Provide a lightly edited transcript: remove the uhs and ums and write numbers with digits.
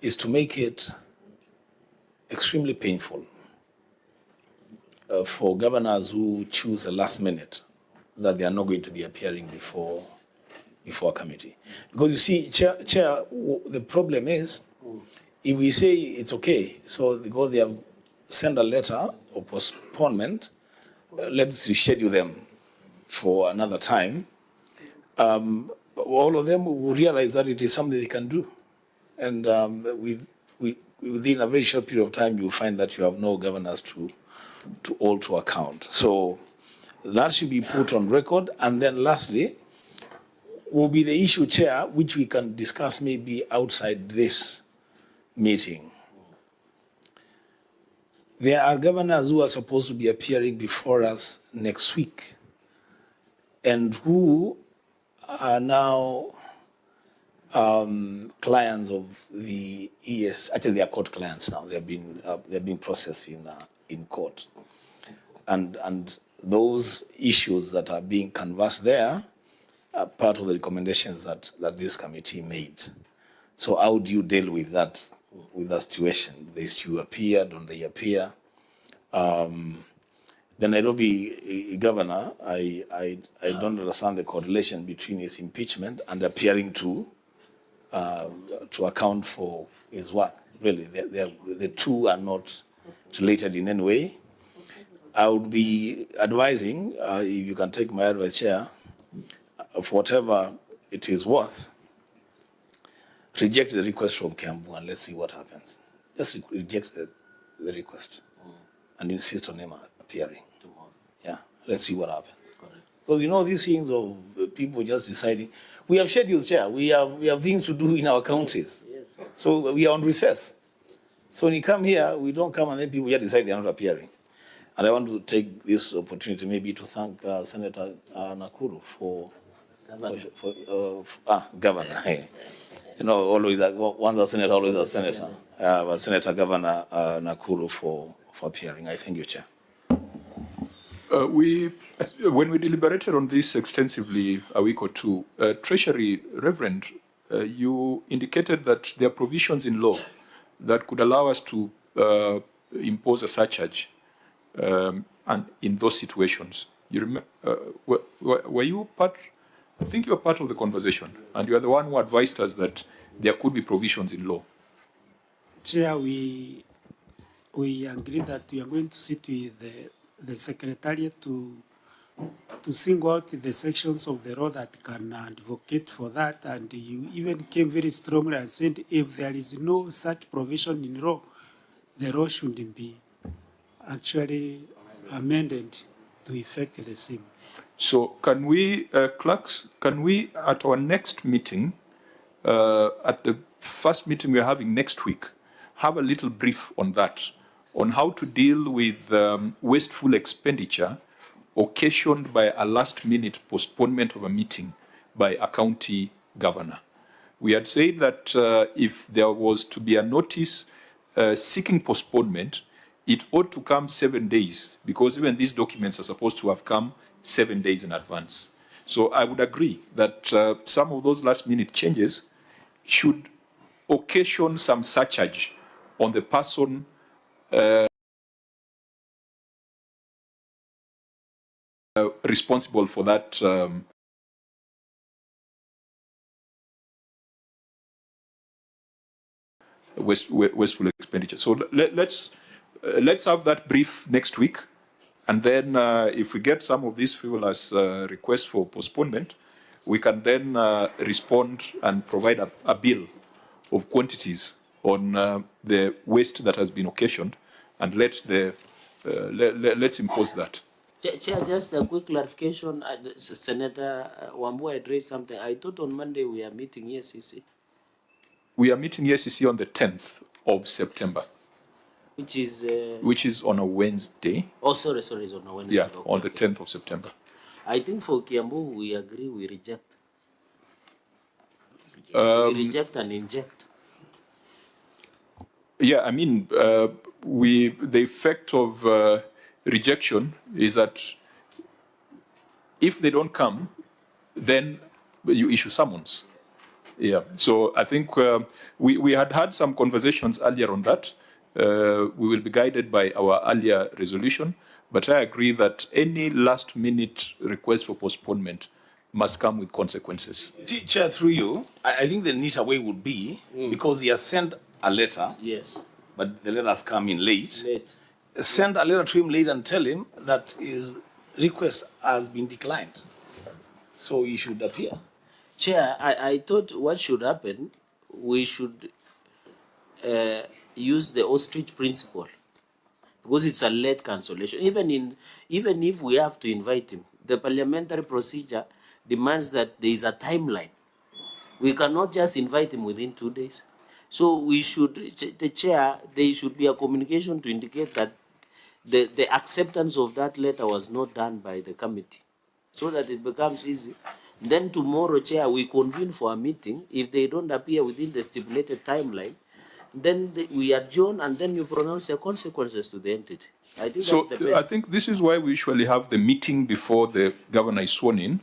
is to make it extremely painful for governors who choose a last minute that they are not going to be appearing before a committee. Because you see, Chair, the problem is, if we say it's okay, so because they have sent a letter of postponement, let's reschedule them for another time, all of them will realize that it is something they can do. And within a very short period of time, you'll find that you have no governors to hold to account. So that should be put on record. And then lastly, will be the issue, Chair, which we can discuss maybe outside this meeting. There are governors who are supposed to be appearing before us next week and who are now clients of the ES. Actually, they are court clients now. They've been processed in court, and those issues that are being canvassed there are part of the recommendations that this committee made. So how do you deal with that situation? The issue appear, don't they appear? The Nairobi governor, I don't understand the correlation between his impeachment and appearing to account for his work. Really, the two are not related in any way. I would be advising, if you can take my advice, Chair, for whatever it is worth, reject the request from Kiambu and let's see what happens. Just reject the request and insist on him appearing. Tomorrow. Yeah, let's see what happens. Correct. Because you know these things of people just deciding. We have schedules, Chair. We have things to do in our counties. Yes. So we are on recess. So when you come here, we don't come and then people just decide they are not appearing. And I want to take this opportunity maybe to thank Senator Nakuru for Governor. You know, always once a senator, always a senator. But Senator Governor Nakuru for appearing. I thank you, Chair. When we deliberated on this extensively a week or two, Treasury Reverend, you indicated that there are provisions in law that could allow us to impose a surcharge, and in those situations. You remember? Were you part? I think you were part of the conversation, and you are the one who advised us that there could be provisions in law. Chair, we agreed that we are going to sit with the Secretariat to single out the sections of the law that can advocate for that, and you even came very strongly and said if there is no such provision in law, the law shouldn't be actually amended to effect the same. So can we, clerks, can we at our next meeting, at the first meeting we're having next week, have a little brief on that, on how to deal with wasteful expenditure occasioned by a last-minute postponement of a meeting by a county governor. We had said that if there was to be a notice seeking postponement, it ought to come 7 days, because even these documents are supposed to have come 7 days in advance. So I would agree that some of those last-minute changes should occasion some surcharge on the person responsible for that wasteful expenditure. So let's have that brief next week, and then if we get some of these frivolous requests for postponement, we can then respond and provide a bill of quantities on the waste that has been occasioned, and let's impose that. Chair, just a quick clarification. Senator Wambua addressed something. I thought on Monday we are meeting ESCC. We are meeting ESCC on the 10th of September. Which is on a Wednesday. Oh, sorry, it's on a Wednesday. Yeah, okay, on the 10th of September. I think for Kiambu, we agree, we reject. We reject and inject. Yeah, I mean, the effect of rejection is that if they don't come, then you issue summons. Yeah, so I think we had some conversations earlier on that. We will be guided by our earlier resolution, but I agree that any last minute request for postponement must come with consequences. See, Chair, through you, I think the neater way would be, because he has sent a letter, Yes, but the letter has come in late, late. send a letter to him late and tell him that his request has been declined. So he should appear. Chair, I thought what should happen, we should use the ostrich principle, because it's a late cancellation. Even if we have to invite him, the parliamentary procedure demands that there is a timeline. We cannot just invite him within 2 days. So we should, the chair, there should be a communication to indicate that the acceptance of that letter was not done by the committee, so that it becomes easy. Then tomorrow, chair, we convene for a meeting. If they don't appear within the stipulated timeline, then we adjourn, and then you pronounce the consequences to the entity. I think So that's the best. I think this is why we usually have the meeting before the governor is sworn in,